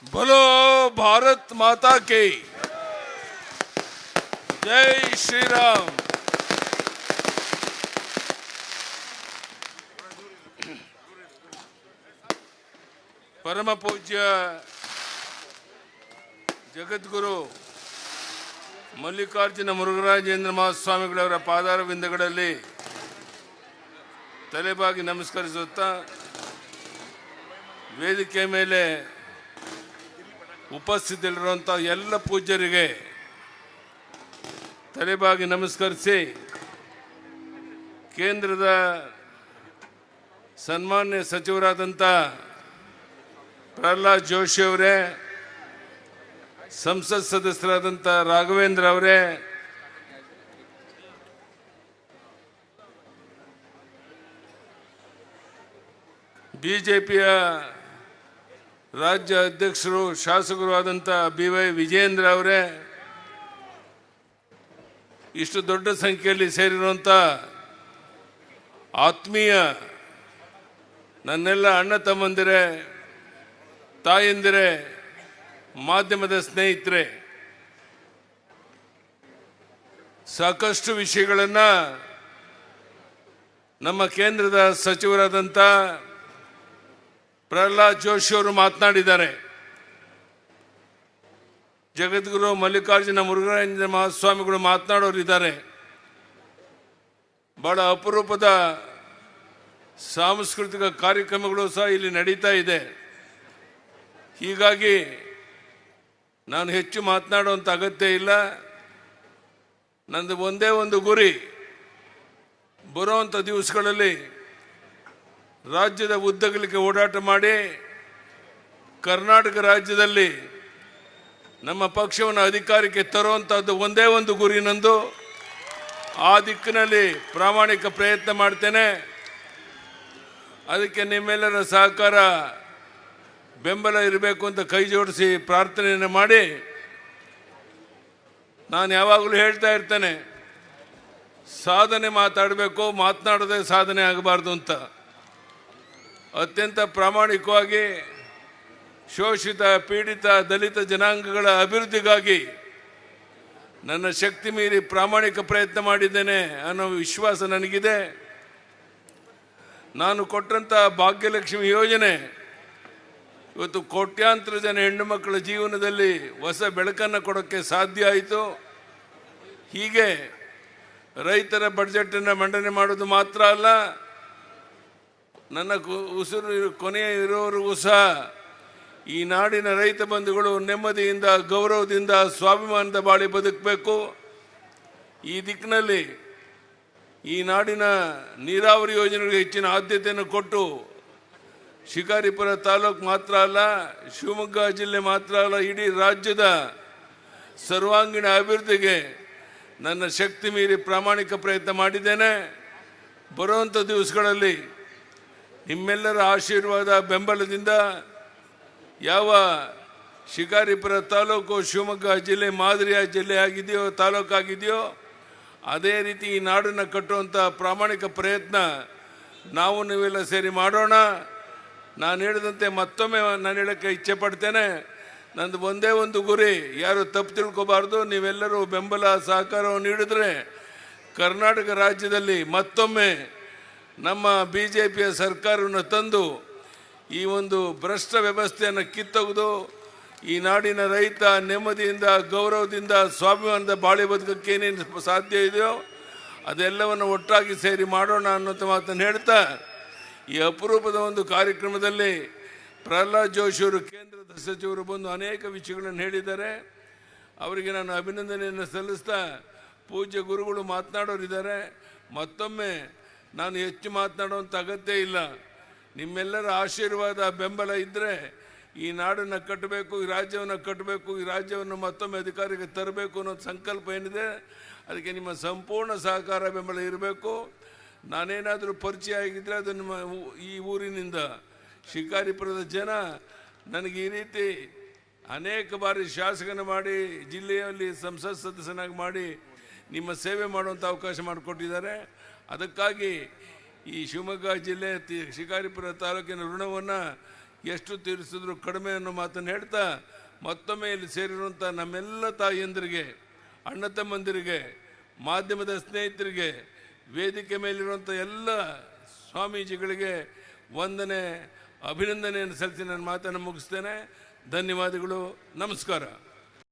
बोलो भारत माता के जय श्री राम। परम पूज्य जगद्गुरु ಮಲ್ಲಿಕಾರ್ಜುನ ಮುರುಘರಾಜೇಂದ್ರ ಮಹಾಸ್ವಾಮಿಗಳವರ ಪಾದಾರ ಬಿಂದುಗಳಲ್ಲಿ ತಲೆಬಾಗಿ ನಮಸ್ಕರಿಸುತ್ತಾ ವೇದಿಕೆ ಮೇಲೆ ಉಪಸ್ಥಿತರಿರುವಂಥ ಎಲ್ಲ ಪೂಜ್ಯರಿಗೆ ತಲೆಬಾಗಿ ನಮಸ್ಕರಿಸಿ ಕೇಂದ್ರದ ಸನ್ಮಾನ್ಯ ಸಚಿವರಾದಂಥ ಪ್ರಹ್ಲಾದ್ ಜೋಶಿ ಅವರೇ, ಸಂಸತ್ ಸದಸ್ಯರಾದಂಥ ರಾಘವೇಂದ್ರ ಅವರೇ, ಬಿಜೆಪಿಯ ರಾಜ್ಯ ಅಧ್ಯಕ್ಷರು ಶಾಸಕರು ಆದಂಥ BY ವಿಜೇಂದ್ರ ಅವರೇ, ಇಷ್ಟು ದೊಡ್ಡ ಸಂಖ್ಯೆಯಲ್ಲಿ ಸೇರಿರುವಂಥ ಆತ್ಮೀಯ ನನ್ನೆಲ್ಲ ಅಣ್ಣ ತಮ್ಮಂದಿರೇ, ತಾಯಂದಿರೇ, ಮಾಧ್ಯಮದ ಸ್ನೇಹಿತರೆ, ಸಾಕಷ್ಟು ವಿಷಯಗಳನ್ನು ನಮ್ಮ ಕೇಂದ್ರದ ಸಚಿವರಾದಂಥ ಪ್ರಹ್ಲಾದ್ ಜೋಶಿ ಅವರು ಮಾತನಾಡಿದ್ದಾರೆ. ಜಗದ್ಗುರು ಮಲ್ಲಿಕಾರ್ಜುನ ಮುರುಘರಾಜೇಂದ್ರ ಮಹಾಸ್ವಾಮಿಗಳು ಮಾತನಾಡೋರಿದ್ದಾರೆ. ಬಹಳ ಅಪರೂಪದ ಸಾಂಸ್ಕೃತಿಕ ಕಾರ್ಯಕ್ರಮಗಳು ಸಹ ಇಲ್ಲಿ ನಡೀತಾ ಇದೆ. ಹೀಗಾಗಿ ನಾನು ಹೆಚ್ಚು ಮಾತನಾಡುವಂಥ ಅಗತ್ಯ ಇಲ್ಲ. ನಂದು ಒಂದೇ ಒಂದು ಗುರಿ, ಬರುವಂಥ ದಿವಸಗಳಲ್ಲಿ ರಾಜ್ಯದ ಉದ್ದಗಲಿಕ್ಕೆ ಓಡಾಟ ಮಾಡಿ ಕರ್ನಾಟಕ ರಾಜ್ಯದಲ್ಲಿ ನಮ್ಮ ಪಕ್ಷವನ್ನು ಅಧಿಕಾರಕ್ಕೆ ತರುವಂಥದ್ದು ಒಂದೇ ಒಂದು ಗುರಿ ನಂದು. ಆ ದಿಕ್ಕಿನಲ್ಲಿ ಪ್ರಾಮಾಣಿಕ ಪ್ರಯತ್ನ ಮಾಡ್ತೇನೆ. ಅದಕ್ಕೆ ನಿಮ್ಮೆಲ್ಲರ ಸಹಕಾರ ಬೆಂಬಲ ಇರಬೇಕು ಅಂತ ಕೈ ಜೋಡಿಸಿ ಪ್ರಾರ್ಥನೆಯನ್ನು ಮಾಡಿ, ನಾನು ಯಾವಾಗಲೂ ಹೇಳ್ತಾ ಇರ್ತೇನೆ, ಸಾಧನೆ ಮಾತಾಡಬೇಕು, ಮಾತನಾಡೋದೇ ಸಾಧನೆ ಆಗಬಾರ್ದು ಅಂತ. ಅತ್ಯಂತ ಪ್ರಾಮಾಣಿಕವಾಗಿ ಶೋಷಿತ, ಪೀಡಿತ, ದಲಿತ ಜನಾಂಗಗಳ ಅಭಿವೃದ್ಧಿಗಾಗಿ ನನ್ನ ಶಕ್ತಿ ಮೀರಿ ಪ್ರಾಮಾಣಿಕ ಪ್ರಯತ್ನ ಮಾಡಿದ್ದೇನೆ ಅನ್ನೋ ವಿಶ್ವಾಸ ನನಗಿದೆ. ನಾನು ಕೊಟ್ಟಂಥ ಭಾಗ್ಯಲಕ್ಷ್ಮಿ ಯೋಜನೆ ಇವತ್ತು ಕೋಟ್ಯಾಂತರ ಜನ ಹೆಣ್ಣು ಮಕ್ಕಳ ಜೀವನದಲ್ಲಿ ಹೊಸ ಬೆಳಕನ್ನು ಕೊಡೋಕ್ಕೆ ಸಾಧ್ಯ ಆಯಿತು. ಹೀಗೆ ರೈತರ ಬಡ್ಜೆಟನ್ನು ಮಂಡನೆ ಮಾಡೋದು ಮಾತ್ರ ಅಲ್ಲ, ನನ್ನ ಉಸಿರು ಕೊನೆಯ ಇರೋವರೆಗೂ ಸಹ ಈ ನಾಡಿನ ರೈತ ಬಂಧುಗಳು ನೆಮ್ಮದಿಯಿಂದ, ಗೌರವದಿಂದ, ಸ್ವಾಭಿಮಾನದ ಬಾಳಿ ಬದುಕಬೇಕು. ಈ ದಿಕ್ಕಿನಲ್ಲಿ ಈ ನಾಡಿನ ನೀರಾವರಿ ಯೋಜನೆಗಳಿಗೆ ಹೆಚ್ಚಿನ ಆದ್ಯತೆಯನ್ನು ಕೊಟ್ಟು ಶಿಕಾರಿಪುರ ತಾಲೂಕು ಮಾತ್ರ ಅಲ್ಲ, ಶಿವಮೊಗ್ಗ ಜಿಲ್ಲೆ ಮಾತ್ರ ಅಲ್ಲ, ಇಡೀ ರಾಜ್ಯದ ಸರ್ವಾಂಗೀಣ ಅಭಿವೃದ್ಧಿಗೆ ನನ್ನ ಶಕ್ತಿ ಮೀರಿ ಪ್ರಾಮಾಣಿಕ ಪ್ರಯತ್ನ ಮಾಡಿದ್ದೇನೆ. ಬರುವಂಥ ದಿವಸಗಳಲ್ಲಿ ನಿಮ್ಮೆಲ್ಲರ ಆಶೀರ್ವಾದ, ಬೆಂಬಲದಿಂದ ಯಾವ ಶಿಕಾರಿಪುರ ತಾಲೂಕು ಶಿವಮೊಗ್ಗ ಜಿಲ್ಲೆ ಮಾದರಿಯ ಜಿಲ್ಲೆ ಆಗಿದೆಯೋ, ತಾಲೂಕಾಗಿದೆಯೋ, ಅದೇ ರೀತಿ ಈ ನಾಡನ್ನು ಕಟ್ಟುವಂಥ ಪ್ರಾಮಾಣಿಕ ಪ್ರಯತ್ನ ನಾವು ನೀವೆಲ್ಲ ಸೇರಿ ಮಾಡೋಣ. ನಾನು ಹೇಳಿದಂತೆ ಮತ್ತೊಮ್ಮೆ ನಾನು ಹೇಳೋಕ್ಕೆ ಇಚ್ಛೆ ಪಡ್ತೇನೆ, ನಂದು ಒಂದೇ ಒಂದು ಗುರಿ, ಯಾರು ತಪ್ಪು ತಿಳ್ಕೊಬಾರ್ದು. ನೀವೆಲ್ಲರೂ ಬೆಂಬಲ ಸಹಕಾರವನ್ನು ನೀಡಿದ್ರೆ ಕರ್ನಾಟಕ ರಾಜ್ಯದಲ್ಲಿ ಮತ್ತೊಮ್ಮೆ ನಮ್ಮ BJPಯ ಸರ್ಕಾರವನ್ನು ತಂದು ಈ ಒಂದು ಭ್ರಷ್ಟ ವ್ಯವಸ್ಥೆಯನ್ನು ಕಿತ್ತೊಗೆದು ಈ ನಾಡಿನ ರೈತ ನೆಮ್ಮದಿಯಿಂದ, ಗೌರವದಿಂದ, ಸ್ವಾಭಿಮಾನದ ಬಾಳಿ ಬದುಕಕ್ಕೆ ಏನೇನು ಸಾಧ್ಯ ಇದೆಯೋ ಅದೆಲ್ಲವನ್ನು ಒಟ್ಟಾಗಿ ಸೇರಿ ಮಾಡೋಣ ಅನ್ನೋಂಥ ಮಾತನ್ನು ಹೇಳ್ತಾ, ಈ ಅಪರೂಪದ ಒಂದು ಕಾರ್ಯಕ್ರಮದಲ್ಲಿ ಪ್ರಹ್ಲಾದ್ ಜೋಶಿಯವರು ಕೇಂದ್ರದ ಸಚಿವರು ಬಂದು ಅನೇಕ ವಿಷಯಗಳನ್ನು ಹೇಳಿದ್ದಾರೆ. ಅವರಿಗೆ ನಾನು ಅಭಿನಂದನೆಯನ್ನು ಸಲ್ಲಿಸ್ತಾ, ಪೂಜ್ಯ ಗುರುಗಳು ಮಾತನಾಡೋರಿದ್ದಾರೆ. ಮತ್ತೊಮ್ಮೆ ನಾನು ಹೆಚ್ಚು ಮಾತನಾಡುವಂಥ ಅಗತ್ಯ ಇಲ್ಲ. ನಿಮ್ಮೆಲ್ಲರ ಆಶೀರ್ವಾದ, ಬೆಂಬಲ ಇದ್ದರೆ ಈ ನಾಡನ್ನು ಕಟ್ಟಬೇಕು, ಈ ರಾಜ್ಯವನ್ನು ಕಟ್ಟಬೇಕು, ಈ ರಾಜ್ಯವನ್ನು ಮತ್ತೊಮ್ಮೆ ಅಧಿಕಾರಕ್ಕೆ ತರಬೇಕು ಅನ್ನೋ ಸಂಕಲ್ಪ ಏನಿದೆ, ಅದಕ್ಕೆ ನಿಮ್ಮ ಸಂಪೂರ್ಣ ಸಹಕಾರ, ಬೆಂಬಲ ಇರಬೇಕು. ನಾನೇನಾದರೂ ಪರಿಚಯ ಆಗಿದ್ದರೆ ಅದು ನಿಮ್ಮ ಈ ಊರಿನಿಂದ ಶಿಕಾರಿಪುರದ ಜನ ನನಗೆ ಈ ರೀತಿ ಅನೇಕ ಬಾರಿ ಶಾಸಕನ ಮಾಡಿ, ಜಿಲ್ಲೆಯಲ್ಲಿ ಸಂಸತ್ ಸದಸ್ಯನಾಗಿ ಮಾಡಿ ನಿಮ್ಮ ಸೇವೆ ಮಾಡುವಂಥ ಅವಕಾಶ ಮಾಡಿಕೊಟ್ಟಿದ್ದಾರೆ. ಅದಕ್ಕಾಗಿ ಈ ಶಿವಮೊಗ್ಗ ಜಿಲ್ಲೆ ಶಿಕಾರಿಪುರ ತಾಲೂಕಿನ ಋಣವನ್ನು ಎಷ್ಟು ತೀರಿಸಿದ್ರು ಕಡಿಮೆ ಅನ್ನೋ ಮಾತನ್ನು ಹೇಳ್ತಾ ಮತ್ತೊಮ್ಮೆ ಇಲ್ಲಿ ಸೇರಿರುವಂಥ ನಮ್ಮೆಲ್ಲ ತಾಯಿಯಂದರಿಗೆ, ಅಣ್ಣ ತಮ್ಮಂದಿರಿಗೆ, ಮಾಧ್ಯಮದ ಸ್ನೇಹಿತರಿಗೆ, ವೇದಿಕೆ ಮೇಲಿರುವಂಥ ಎಲ್ಲ ಸ್ವಾಮೀಜಿಗಳಿಗೆ ವಂದನೆ, ಅಭಿನಂದನೆಯನ್ನು ಸಲ್ಲಿಸಿ ನನ್ನ ಮಾತನ್ನು ಮುಗಿಸ್ತೇನೆ. ಧನ್ಯವಾದಗಳು. ನಮಸ್ಕಾರ.